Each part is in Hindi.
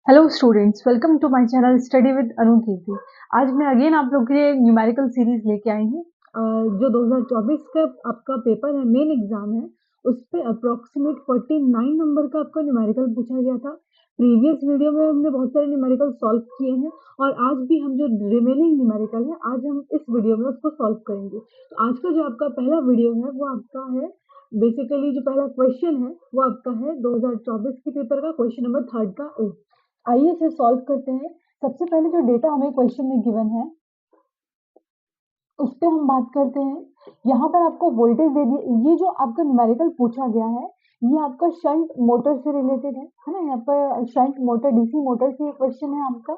Hello students, welcome to my channel study with Anu Kirti. आज मैं अगेन आप लोग के लिए न्यूमेरिकल सीरीज लेके आई हूँ। जो 2024 का आपका पेपर है, मेन एग्जाम है, उस पे अप्रोक्सीमेट 49 नंबर का आपका न्यूमेरिकल पूछा गया था। प्रीवियस वीडियो में हमने बहुत सारे न्यूमेरिकल सॉल्व किए हैं और आज भी हम जो रिमेनिंग न्यूमेरिकल है, आज हम इस वीडियो में उसको सॉल्व करेंगे। तो आज का जो आपका पहला वीडियो है वो आपका है, बेसिकली जो पहला क्वेश्चन है वो आपका है 2024 के पेपर का क्वेश्चन नंबर 3 का ए। आइए इसे सॉल्व करते हैं। सबसे पहले जो डेटा हमें क्वेश्चन में गिवन है उस पे हम बात करते हैं। यहाँ पर आपको वोल्टेज दे दिए। ये जो आपका न्यूमेरिकल पूछा गया है ये आपका शंट मोटर से रिलेटेड है ना। यहाँ पर शंट मोटर, डीसी मोटर से क्वेश्चन है आपका।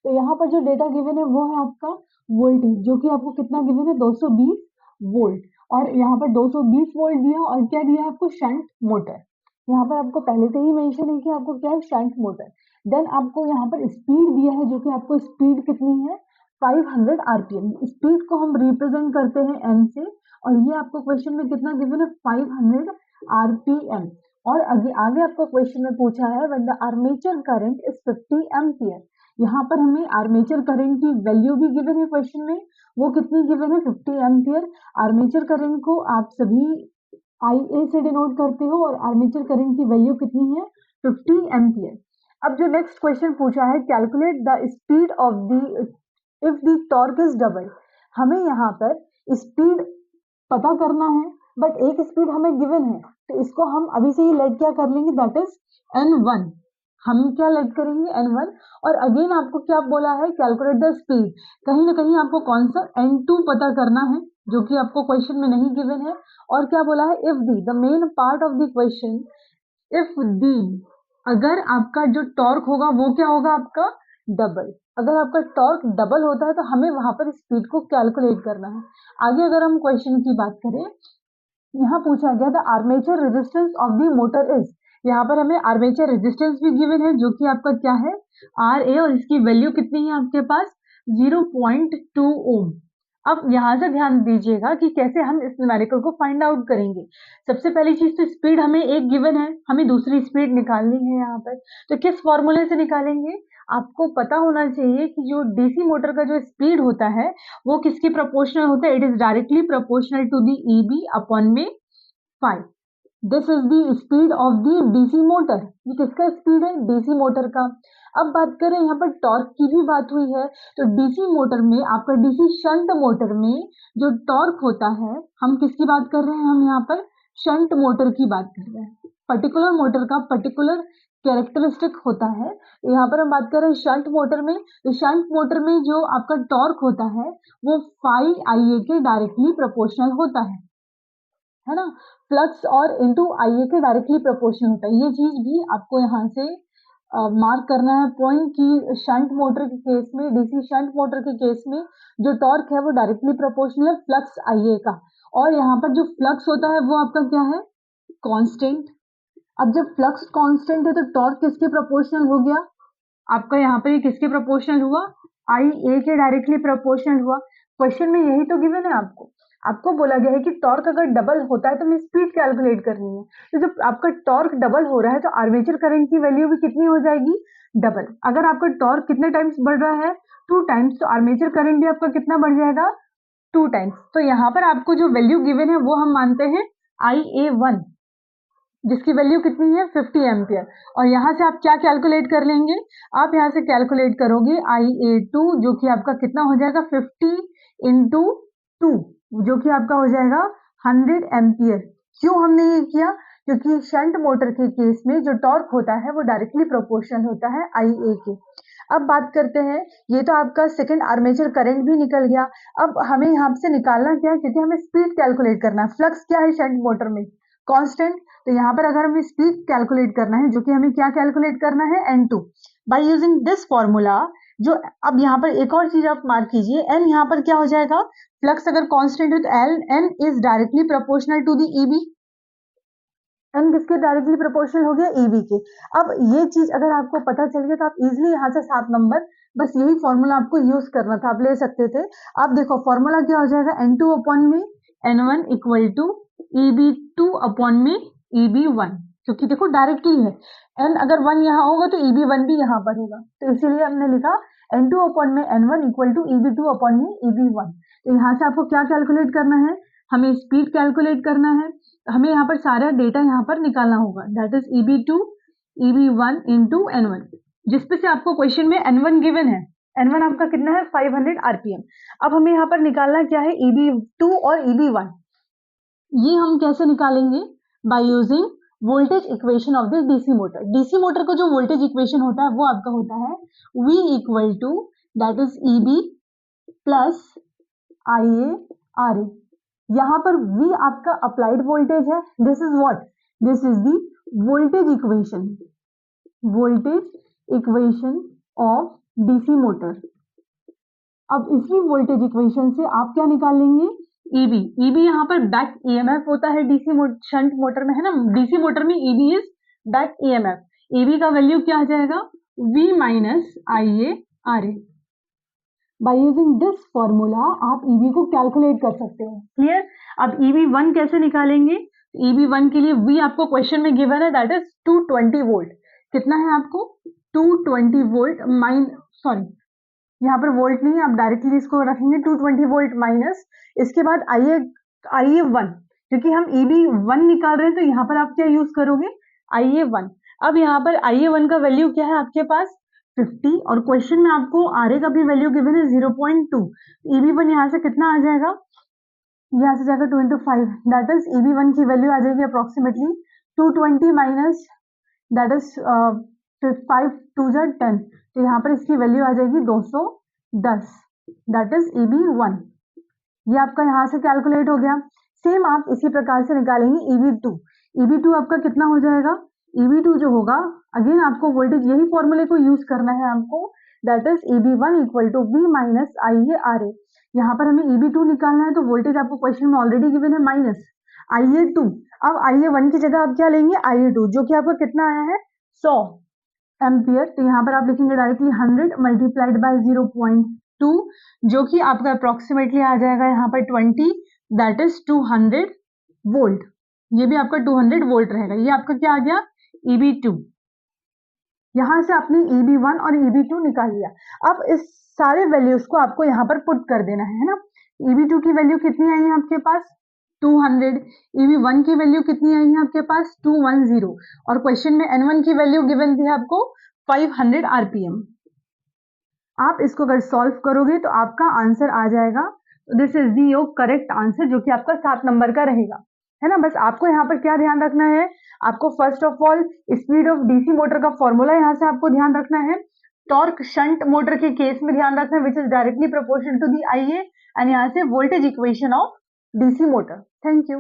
तो यहाँ पर जो डेटा गिवन है वो है आपका वोल्टेज, जो कि आपको कितना गिवन है, 220 वोल्ट। और यहाँ पर 220 वोल्ट दिया और क्या दिया है आपको, शंट मोटर। यहाँ पर आपको पहले से ही मेंशन है कि आपको क्या है, शंट मोटर। देन आपको यहाँ पर स्पीड दिया है, जो कि आपको स्पीड कितनी है, 500 आरपीएम। स्पीड को हम रिप्रेजेंट करते हैं एन से, और ये आपको क्वेश्चन में कितना गिवन है, 500 आरपीएम। और आगे आपको क्वेश्चन में पूछा है when the armature current is 50 ampere. यहाँ पर हमें आर्मेचर करंट की वैल्यू भी गिवन है क्वेश्चन में, वो कितनी गिवन है, 50 एम्पियर। आर्मेचर करंट को आप सभी IA से डिनोट करते हो और आर्मेचर करंट की वैल्यू कितनी है, 50 एम्पियर। अब जो नेक्स्ट क्वेश्चन पूछा है, calculate the speed of the if the torque is double. हमें यहाँ पर स्पीड पता करना है, बट एक स्पीड हमें गिवन है, तो इसको हम अभी से ही लेट क्या कर लेंगे, दैट इज n1। हम क्या लेट करेंगे, n1। और अगेन आपको क्या बोला है, कैलकुलेट द स्पीड। कहीं ना कहीं आपको कौन सा n2 पता करना है, जो कि आपको क्वेश्चन में नहीं गिवन है। और क्या बोला है, if the main part of the question, if the, अगर आपका जो टॉर्क होगा वो क्या होगा, आपका डबल। अगर आपका टॉर्क डबल होता है तो हमें वहां पर स्पीड को कैलकुलेट करना है। आगे अगर हम क्वेश्चन की बात करें, यहाँ पूछा गया था armature resistance of the motor is. यहाँ पर हमें आर्मेचर रेजिस्टेंस भी गिवन है, जो कि आपका क्या है, RA, और इसकी वैल्यू कितनी है आपके पास, 0.2 ओम। अब यहाँ से ध्यान दीजिएगा कि कैसे हम इस न्यूमेरिकल को फाइंड आउट करेंगे। सबसे पहली चीज तो स्पीड हमें एक गिवन है, हमें दूसरी स्पीड निकालनी है यहाँ पर। तो किस फॉर्मूले से निकालेंगे, आपको पता होना चाहिए कि जो डीसी मोटर का जो स्पीड होता है वो किसके प्रोपोर्शनल होता है, it is directly proportional to the EB upon में 5। This is the speed of the DC motor. ये किसका स्पीड है, डीसी मोटर का। अब बात करें यहाँ पर टॉर्क की भी बात हुई है, तो डीसी मोटर में, आपका डीसी शंट मोटर में जो टॉर्क होता है, हम किसकी बात कर रहे हैं, हम यहाँ पर शंट मोटर की बात कर रहे हैं। पर्टिकुलर मोटर का पर्टिकुलर कैरेक्टरिस्टिक होता है। यहाँ पर हम बात कर रहे हैं शंट मोटर में, तो शंट मोटर में जो आपका टॉर्क होता है वो 5IA के डायरेक्टली प्रोपोर्शनल होता है ना। फ्लक्स और इनटू IA के डायरेक्टली प्रोपोर्शनल होता है। ये चीज भी आपको यहाँ से मार्क करना है पॉइंट की, शंट मोटर के केस में, डीसी शंट मोटर के केस में जो टॉर्क है वो डायरेक्टली प्रोपोर्शनल है फ्लक्स IA का। और यहाँ पर जो फ्लक्स होता है वो आपका क्या है, कांस्टेंट। अब जब फ्लक्स कांस्टेंट है तो टॉर्क किसके प्रोपोर्शनल हो गया, आपका यहाँ पर ये किसके प्रोपोर्शनल हुआ, IA के डायरेक्टली प्रोपोर्शनल हुआ। क्वेश्चन में यही तो गिवन है आपको। आपको बोला गया है कि टॉर्क अगर डबल होता है तो हमें स्पीड कैलकुलेट करनी है। तो जब आपका टॉर्क डबल हो रहा है तो आर्मेचर करंट की वैल्यू भी कितनी हो जाएगी, डबल। अगर आपका टॉर्क कितने टाइम्स बढ़ रहा है, 2 टाइम्स, तो आर्मेचर करंट भी आपका कितना बढ़ जाएगा, 2 टाइम्स। तो यहाँ पर आपको जो वैल्यू गिवन है वो हम मानते हैं IA1, जिसकी वैल्यू कितनी है, 50 एम्पियर। और यहाँ से आप क्या कैलकुलेट कर लेंगे, आप यहाँ से कैलकुलेट करोगे IA2, जो कि आपका कितना हो जाएगा, 50 इंटू 2, जो कि आपका हो जाएगा 100 एम्पियर। क्यों हमने ये किया, क्योंकि शंट मोटर के केस में जो टॉर्क होता है वो डायरेक्टली प्रोपोर्शनल होता है IA के। अब बात करते हैं, ये तो आपका सेकंड आर्मेचर करंट भी निकल गया। अब हमें यहाँ से निकालना क्या है, क्योंकि हमें स्पीड कैलकुलेट करना है। फ्लक्स क्या है शंट मोटर में, कांस्टेंट। तो यहाँ पर अगर हमें स्पीड कैलकुलेट करना है, जो कि हमें क्या कैलकुलेट करना है, n2, by using this formula. जो अब यहाँ पर एक और चीज आप मार्क कीजिए, n यहाँ पर क्या हो जाएगा, फ्लक्स अगर कांस्टेंट है तो n is directly proportional to the EB। n किसके डायरेक्टली प्रोपोर्शनल हो गया, EB के। अब ये चीज अगर आपको पता चल गया तो आप इजिली यहाँ से 7 नंबर, बस यही फॉर्मूला आपको यूज करना था, आप ले सकते थे। आप देखो फॉर्मूला क्या हो जाएगा, n2 अपॉन में n1 equal to EB2 upon में EB1। क्योंकि देखो डायरेक्टली है, n अगर 1 यहाँ होगा तो EB1 भी यहाँ पर होगा, तो इसीलिए हमने लिखा N2 अपॉन में N1 equal to EB2 upon में EB1। तो यहाँ से आपको क्या कैलकुलेट करना है, हमें स्पीड कैलकुलेट करना है, हमें यहाँ पर सारा डेटा यहाँ पर निकालना होगा, that is EB2 EB1 into N1, जिसपे से आपको क्वेश्चन में N1 गिवन है, N1 आपका कितना है 500 RPM। अब हमें यहाँ पर निकालना क्या है EB2 और EB1, ये हम कैसे निकालेंगे, by using voltage equation of this DC motor. DC motor का जो वोल्टेज इक्वेशन होता है वो आपका होता है V equal to that is EB plus IA RA। यहाँ पर V आपका अप्लाइड वोल्टेज है, this is what, this is the voltage equation of DC motor. अब इसी वोल्टेज इक्वेशन से आप क्या निकाल लेंगे, EB यहाँ पर बैक EMF होता है डीसी शंट मोटर में, है ना, डीसी मोटर में EB is back EMF, EB का वैल्यू क्या आ जाएगा V minus IA RA। By using this formula आप EB को कैलकुलेट कर सकते हो, क्लियर। अब EB1 कैसे निकालेंगे, EB1 के लिए V आपको क्वेश्चन में गिवन है दैट इज 220 वोल्ट, कितना है आपको 220 वोल्ट सॉरी यहाँ पर वोल्ट नहीं है, आप डायरेक्टली इसको रखेंगे 220 वोल्ट माइनस, इसके बाद IA1, क्योंकि हम EB1 निकाल रहे हैं तो यहाँ पर आप क्या यूज करोगे IA1। अब यहाँ पर IA1 का वैल्यू क्या है आपके पास 50, और क्वेश्चन में आपको RA का भी वैल्यू गिवन है 0.2, EB1 यहाँ से कितना आ जाएगा, यहाँ से जाएगा 2 into 5, दैट इज EB1 की वैल्यू आ जाएगी अप्रोक्सीमेटली 220 माइनस दैट इज 5 2 10, तो यहाँ पर इसकी वैल्यू आ जाएगी 210, दैट इज EB1। ये आपका यहाँ से कैलकुलेट हो गया। सेम आप इसी प्रकार से निकालेंगे EB2 आपका कितना हो जाएगा, EB2 जो होगा अगेन आपको वोल्टेज यही फॉर्मूले को यूज करना है आपको, that is EB1 equal to V minus IA RA। यहाँ पर हमें EB2 निकालना है तो वोल्टेज आपको क्वेश्चन में ऑलरेडी गिवन है माइनस IA2। अब IA1 की जगह आप क्या लेंगे IA2, जो कि आपका कितना आया है 100 एम्पियर, तो यहाँ पर आप लिखेंगे डायरेक्टली 100 मल्टीप्लाइड बाय 0.2, जो कि आपका अप्रोक्सीमेटली आ जाएगा यहाँ पर 20, दैट इज 200 वोल्ट। ये भी आपका 200 वोल्ट रहेगा, ये आपका क्या आ गया EB2। यहाँ से आपने EB1 और EB2 निकाल लिया। अब इस सारे वैल्यूज को आपको यहाँ पर पुट कर देना है ना। EB2 की वैल्यू कितनी आई है आपके पास 200, EB1 की वैल्यू कितनी आई है आपके पास 210, और क्वेश्चन में N1 की वैल्यू गिवन थी आपको 500 RPM। आप इसको अगर सॉल्व करोगे तो आपका आंसर आ जाएगा, this is the your correct answer, जो कि आपका 7 नंबर का रहेगा, है ना। बस आपको यहाँ पर क्या ध्यान रखना है, आपको first of all speed of DC motor का फॉर्मूला यहाँ से आपको ध्यान रखना है, टॉर्क शंट मोटर के केस में ध्यान रखना है which is directly proportional to the IA, and यहाँ से voltage equation of DC motor. Thank you.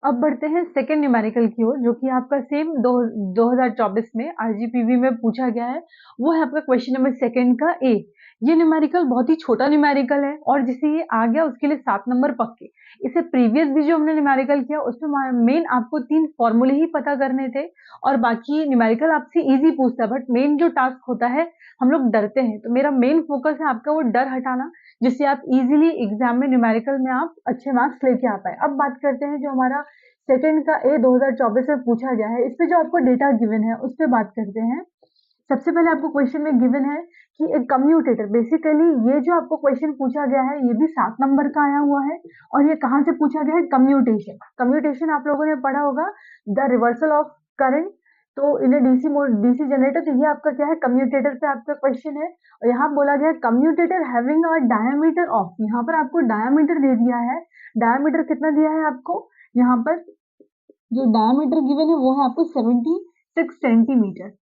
अब बढ़ते हैं सेकेंड न्यूमेरिकल की ओर, जो कि आपका सेम 2024 में RGPV में पूछा गया है, वो है आपका क्वेश्चन नंबर सेकेंड का A। ये न्यूमेरिकल बहुत ही छोटा न्यूमेरिकल है, और जिसे ये आ गया उसके लिए 7 नंबर पक्के। इससे प्रीवियस भी जो हमने न्यूमेरिकल किया उसमें मेन आपको 3 फॉर्मूले ही पता करने थे, और बाकी न्यूमेरिकल आपसे इजी पूछता है, बट मेन जो टास्क होता है हम लोग डरते हैं, तो मेरा मेन फोकस है आपका वो डर हटाना, जिससे आप इजीली एग्जाम में न्यूमेरिकल में आप अच्छे मार्क्स लेके आ पाए। अब बात करते हैं जो हमारा सेकंड का A 2024 में पूछा गया है, इस पे जो आपको डेटा गिवन है उस पे बात करते हैं। सबसे पहले आपको क्वेश्चन में गिवन है कि एक कम्यूटेटर, बेसिकली ये जो आपको क्वेश्चन पूछा गया है ये भी 7 नंबर का आया हुआ है, और ये कहाँ से पूछा गया है, कम्यूटेशन। कम्यूटेशन आप लोगों ने पढ़ा होगा, द रिवर्सल ऑफ करंट, तो इन डीसी जनरेटर, तो ये आपका क्या है कम्यूटेटर पे आपका क्वेश्चन है, और यहाँ बोला गया commutator having a diameter of, यहाँ पर आपको डायमीटर दे दिया है, डायमीटर कितना दिया है आपको, यहाँ पर जो डायमीटर गिवन है वो है आपको 76 centimetre,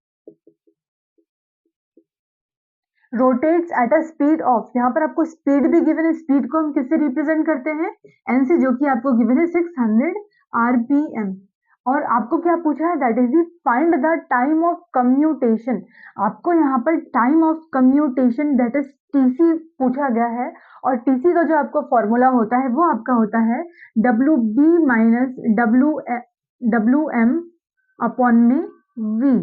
rotates at a speed of, यहाँ पर आपको स्पीड भी गिवन है, स्पीड को हम किससे रिप्रेजेंट करते हैं n से, जो कि आपको गिवन है 600 RPM, और आपको क्या पूछा है that is the find the time of commutation, आपको यहाँ पर time of commutation that is TC पूछा गया है, और TC का जो आपको फॉर्मूला होता है वो आपका होता है WB माइनस WM अपॉन में V,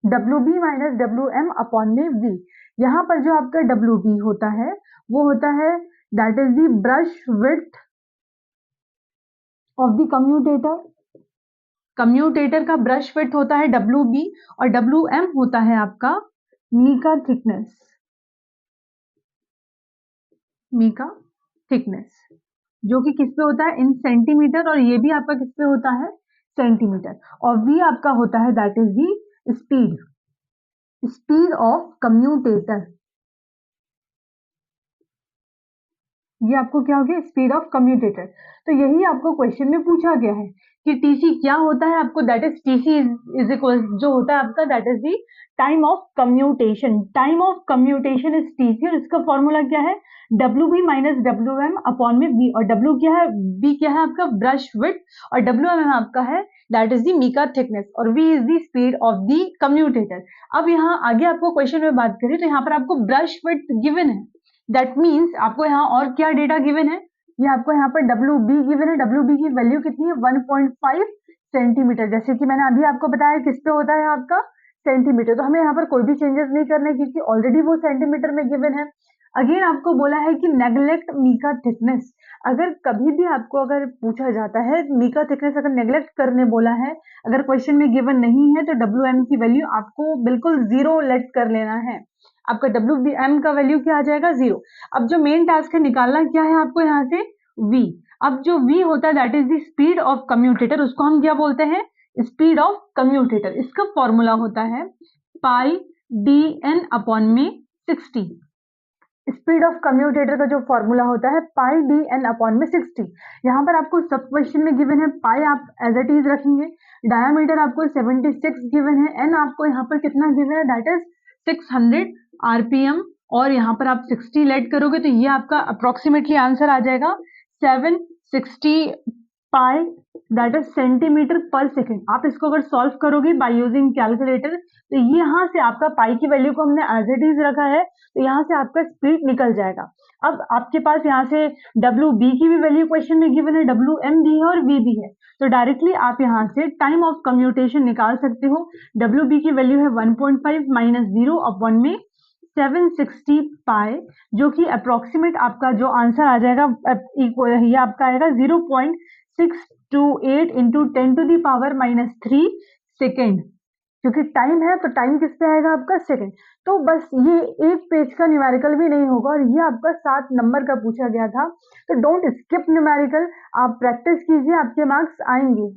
WB minus WM upon में V। यहाँ पर जो आपका WB होता है वो होता है that is the brush width of the commutator, commutator का ब्रश विड्थ होता है WB और WM होता है आपका मीका थिकनेस, मीका थिकनेस जो कि किस पे होता है इन सेंटीमीटर, और ये भी आपका किस पे होता है सेंटीमीटर, और V आपका होता है that is the speed, speed of commutator. ये आपको क्या हो गया स्पीड ऑफ कम्यूटेटर। तो यही आपको क्वेश्चन में पूछा गया है कि टीसी क्या होता है आपको, that is TC is equal जो होता है आपका that is the time of commutation, time of commutation is TC, और इसका फॉर्मूला क्या है WB माइनस WM अपॉन में V, और W क्या है B क्या है आपका ब्रश विड्थ, और WM आपका है that is the mica thickness, और V is the speed of the commutator. अब यहाँ आगे आपको क्वेश्चन में बात करें तो यहाँ पर आपको ब्रश विड्थ गिवन है, दैट मीन्स आपको यहाँ और क्या डेटा गिवन है, ये आपको यहाँ पर WB गिवन है, WB की वैल्यू कितनी है 1.5 सेंटीमीटर, जैसे कि मैंने अभी आपको बताया किस पे होता है आपका सेंटीमीटर, तो हमें यहाँ पर कोई भी चेंजेस नहीं करने क्योंकि ऑलरेडी वो सेंटीमीटर में गिवन है। अगेन आपको बोला है कि नेग्लेक्ट मीका थिकनेस, अगर कभी भी आपको अगर पूछा जाता है मीका थिकनेस अगर नेग्लेक्ट करने बोला है, अगर क्वेश्चन में गिवन नहीं है तो WM की वैल्यू आपको बिल्कुल जीरो लेट कर लेना है, आपका WM का वैल्यू क्या आ जाएगा 0। अब जो मेन टास्क है निकालना क्या है आपको यहाँ से V, अब जो V होता है that is the speed of commutator, उसको हम क्या बोलते हैं स्पीड ऑफ कम्यूटेटर, इसका फॉर्मूला होता है पाई DN अपॉन में 60, स्पीड ऑफ कम्यूटेटर का जो फॉर्मूला होता है पाई DN अपॉन में 60। यहाँ पर आपको सब क्वेश्चन में गिवन है पाई आप एज इट इज रखेंगे, डायमीटर आपको 76 गिवन है, एन आपको यहाँ पर कितना गिवन है दैट इज 600 RPM, और यहाँ पर आप 60 लेट करोगे तो ये आपका अप्रोक्सीमेटली आंसर आ जाएगा 760 पाई दैट इज सेंटीमीटर पर सेकेंड। आप इसको अगर सॉल्व करोगे बाय यूजिंग कैलकुलेटर तो ये यहाँ से आपका पाई की वैल्यू को हमने एज इट इज रखा है तो यहाँ से आपका स्पीड निकल जाएगा। अब आपके पास यहाँ से WB की भी वैल्यू क्वेश्चन में गिवन है, WM भी है और V भी है, तो डायरेक्टली आप यहाँ से टाइम ऑफ कम्यूटेशन निकाल सकते हो। WB की वैल्यू है 1.5 माइनस 0 अपॉन में 760 पाई, जो कि अप्रोक्सीमेट आपका जो आंसर आ जाएगा ये आपका आएगा 0.628 into 10 to the power minus 3 second, क्योंकि टाइम है तो टाइम किस पे आएगा आपका सेकेंड। तो बस ये एक पेज का न्यूमेरिकल भी नहीं होगा, और ये आपका 7 नंबर का पूछा गया था, तो डोंट स्किप न्यूमेरिकल, आप प्रैक्टिस कीजिए आपके मार्क्स आएंगे।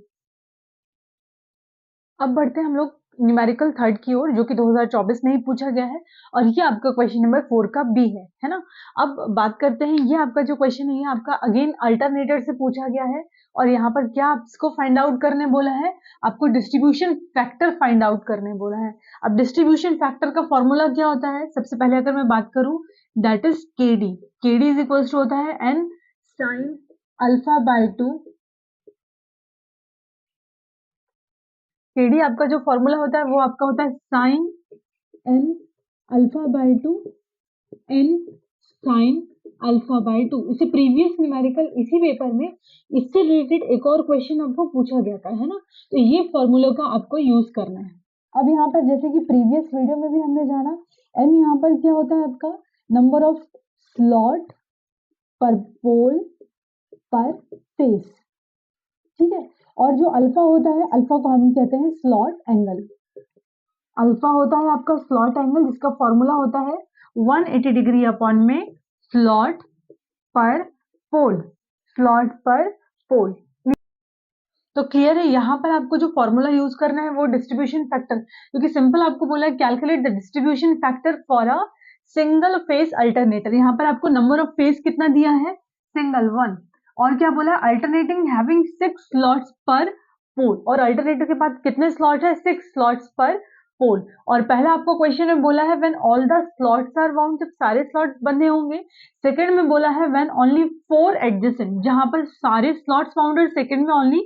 अब बढ़ते हैं हम लोग न्यूमेरिकल थर्ड की ओर, जो कि 2024 में ही पूछा गया है, और ये आपका क्वेश्चन नंबर 4 का बी है ना। अब बात करते हैं, ये आपका जो क्वेश्चन है ये आपका अगेन अल्टरनेटर से पूछा गया है, और यहाँ पर क्या आपको फाइंड आउट करने बोला है, आपको डिस्ट्रीब्यूशन फैक्टर फाइंड आउट करने बोला है। अब डिस्ट्रीब्यूशन फैक्टर का फॉर्मूला क्या होता है, सबसे पहले अगर मैं बात करूं that is KD, KD is equals to होता है N sine alpha by 2, KD आपका जो फॉर्मूला होता है वो आपका होता है sine N alpha by 2 N sine alpha by 2। इसे प्रीवियस न्यूमेरिकल इसी पेपर में इससे रिलेटेड एक और क्वेश्चन आपको पूछा गया था, है ना, तो ये फॉर्मूला का आपको यूज करना है। अब यहाँ पर जैसे कि प्रीवियस वीडियो में भी हमने जाना, N यहाँ पर क्या होता है आपका नंबर ऑफ स्लॉट पर पोल पर फेस, ठीक है, और जो अल्फा होता है अल्फा को हम कहते हैं स्लॉट एंगल, अल्फा होता है आपका स्लॉट एंगल जिसका फॉर्मूला होता है 180 डिग्री अपॉन में स्लॉट पर पोल, स्लॉट पर पोल। तो क्लियर है, यहाँ पर आपको जो फॉर्मूला यूज करना है वो डिस्ट्रीब्यूशन फैक्टर, क्योंकि सिंपल आपको बोला है calculate the distribution factor for a single phase alternator. यहाँ पर आपको नंबर ऑफ फेस कितना दिया है सिंगल 1, और क्या बोला है अल्टरनेटिंग हैविंग 6 स्लॉट्स पर पोल, और अल्टरनेटर के पास कितने स्लॉट है 6 स्लॉट्स पर पोल। और पहला आपको क्वेश्चन में बोला है when all the slots are bound, जब सारे स्लॉट्स बंधे होंगे। सेकंड में बोला है व्हेन ओनली 4 एडजेसेंट, जहां पर सारे स्लॉट्स बाउंड है, सेकंड में ओनली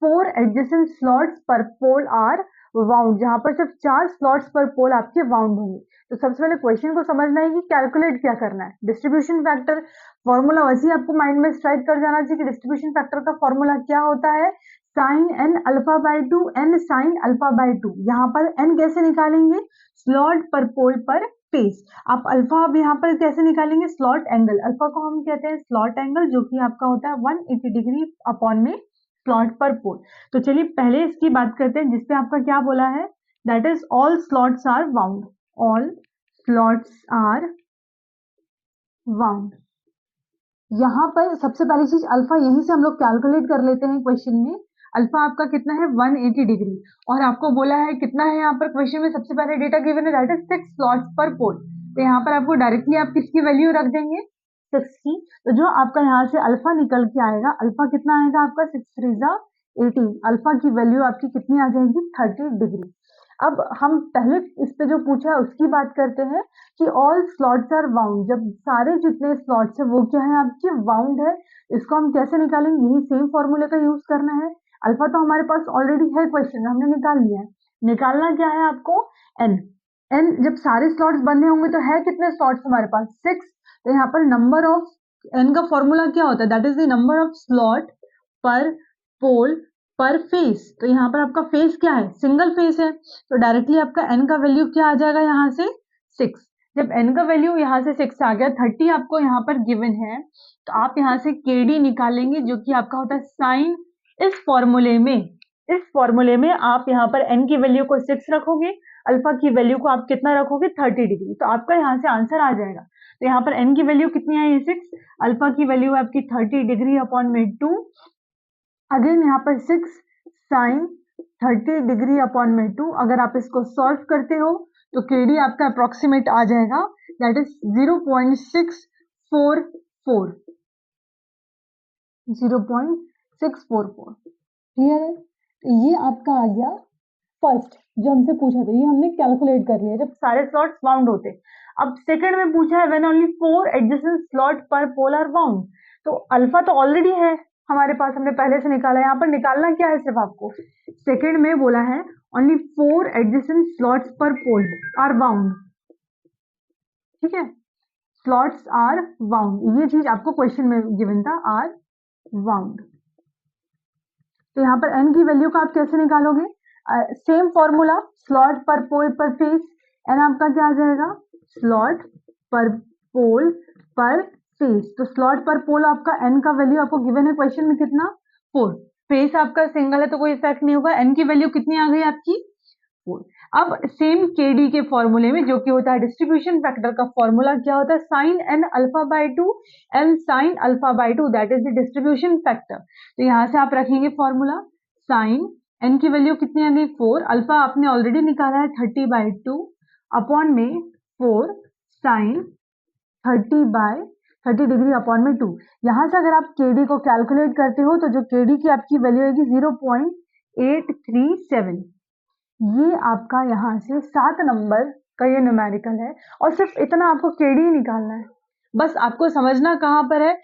4 एडजेसेंट स्लॉट्स पर पोल आर वाउंड, जहां पर सिर्फ 4 स्लॉट्स पर पोल आपके वाउंड होंगे। तो सबसे पहले क्वेश्चन को समझना है कि कैलकुलेट क्या करना है, डिस्ट्रीब्यूशन फैक्टर फॉर्मूला वैसे आपको माइंड में स्ट्राइक कर जाना चाहिए कि डिस्ट्रीब्यूशन फैक्टर का फॉर्मूला क्या होता है sine N alpha by 2 N sine alpha by 2। यहाँ पर N कैसे निकालेंगे स्लॉट पर पोल पर फेस, आप अल्फा अब यहाँ पर कैसे निकालेंगे स्लॉट एंगल, अल्फा को हम कहते हैं स्लॉट एंगल जो कि आपका होता है 180 डिग्री अपॉन में स्लॉट पर पोल। तो चलिए पहले इसकी बात करते हैं जिसपे आपका क्या बोला है, that is all slots are wound, all slots are wound. यहाँ पर सबसे पहली चीज अल्फा, यहीं से हम लोग कैलकुलेट कर लेते हैं क्वेश्चन में। अल्फा आपका कितना है 180 डिग्री, और आपको बोला है कितना है यहाँ पर क्वेश्चन में सबसे पहले डेटा गिवन है दैट इज 6 स्लॉट्स पर पोल। तो यहाँ पर आपको डायरेक्टली आप किसकी वैल्यू रख देंगे 6 की। तो जो आपका यहाँ से अल्फा निकल के आएगा, अल्फा कितना आएगा आपका 6 3 जा 18, अल्फा की वैल्यू आपकी कितनी आ जाएगी 30 डिग्री। अब हम पहले इस पे जो पूछा है उसकी बात करते हैं कि ऑल स्लॉट्स आर वाउंड, जब सारे जितने स्लॉट्स है वो क्या है आपके वाउंड है। इसको हम कैसे निकालेंगे, यही सेम फॉर्मूले का यूज करना है। अल्फा तो हमारे पास ऑलरेडी है क्वेश्चन में, हमने निकाल लिया है। निकालना क्या है आपको एन। एन जब सारे स्लॉट्स बनने होंगे तो है कितने स्लॉट्स हमारे पास 6। तो यहाँ पर नंबर ऑफ एन का फॉर्मूला क्या होता है, that is the number of slot पर पोल पर फेस। तो यहाँ पर आपका फेस क्या है, सिंगल फेस है, तो डायरेक्टली आपका एन का वैल्यू क्या आ जाएगा यहाँ से 6। जब एन का वैल्यू यहाँ से 6 आ गया, 30 आपको यहाँ पर गिवन है, तो आप यहाँ से केडी निकालेंगे जो कि आपका होता है साइन। इस फॉर्मूले में आप यहाँ पर एन की वैल्यू को 6 रखोगे, अल्फा की वैल्यू को आप कितना रखोगे 30 डिग्री, तो आपका यहाँ से आंसर आ जाएगा। तो यहाँ पर एन की वैल्यू कितनी है 6, अल्फा की वैल्यू आपकी 30 डिग्री अपॉन में 2, अगेन यहाँ पर 6 साइन 30 डिग्री अपॉन में 2। अगर आप इसको सॉल्व करते हो तो केडी आपका अप्रोक्सीमेट आ जाएगा दैट इज 0.644, 0.644। क्लियर है, ये आपका आ गया फर्स्ट जो हमसे पूछा था, ये हमने कैलकुलेट कर लिया जब सारे स्लॉट्स वाउंड होते। अब सेकंड में पूछा है व्हेन ओनली 4 एडजेसेंट स्लॉट पर पोल आर वाउंड। तो अल्फा तो ऑलरेडी है हमारे पास, हमने पहले से निकाला है। यहाँ पर निकालना क्या है सिर्फ आपको, सेकंड में बोला है ओनली 4 एडजेसेंट स्लॉट्स पर पोल आर वाउंड, ठीक है, स्लॉट्स आर वाउंड, ये चीज आपको क्वेश्चन में गिवन था, आर वाउंड। तो यहाँ पर एन की वैल्यू का आप कैसे निकालोगे, सेम फॉर्मूला, स्लॉट पर पोल पर फेस। एन आपका क्या आ जाएगा, स्लॉट पर पोल पर फेस। तो स्लॉट पर पोल आपका एन का वैल्यू आपको गिवन है क्वेश्चन में कितना 4, फेस आपका सिंगल है तो कोई इफेक्ट नहीं होगा, एन की वैल्यू कितनी आ गई आपकी 4। अब सेम केडी के फॉर्मूले में जो कि होता है डिस्ट्रीब्यूशन फैक्टर का फॉर्मूला क्या होता है, sine N alpha by 2 N sine alpha by 2, that is the distribution factor. तो यहाँ से आप रखेंगे फॉर्मूला, साइन एन की वैल्यू कितनी आ गई 4, अल्फा आपने ऑलरेडी निकाला है 30/2 अपॉन में 4 साइन 30 डिग्री अपॉन में 2। यहाँ से अगर आप केडी को कैलकुलेट करते हो तो जो केडी की आपकी वैल्यू आएगी 0.837। ये आपका यहाँ से 7 नंबर का ये न्यूमेरिकल है, और सिर्फ इतना आपको केडी ही निकालना है। बस आपको समझना कहाँ पर है,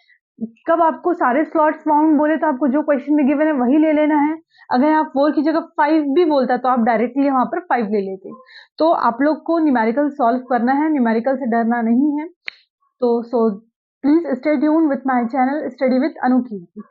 कब आपको सारे स्लॉट्स वाउंड बोले तो आपको जो क्वेश्चन में गिवन है वही ले लेना है। अगर आप 4 की जगह 5 भी बोलता तो आप डायरेक्टली वहां पर 5 ले लेते। तो आप लोग को न्यूमेरिकल सॉल्व करना है, न्यूमेरिकल से डरना नहीं है। तो please stay tuned with my channel study with Anu Kirti.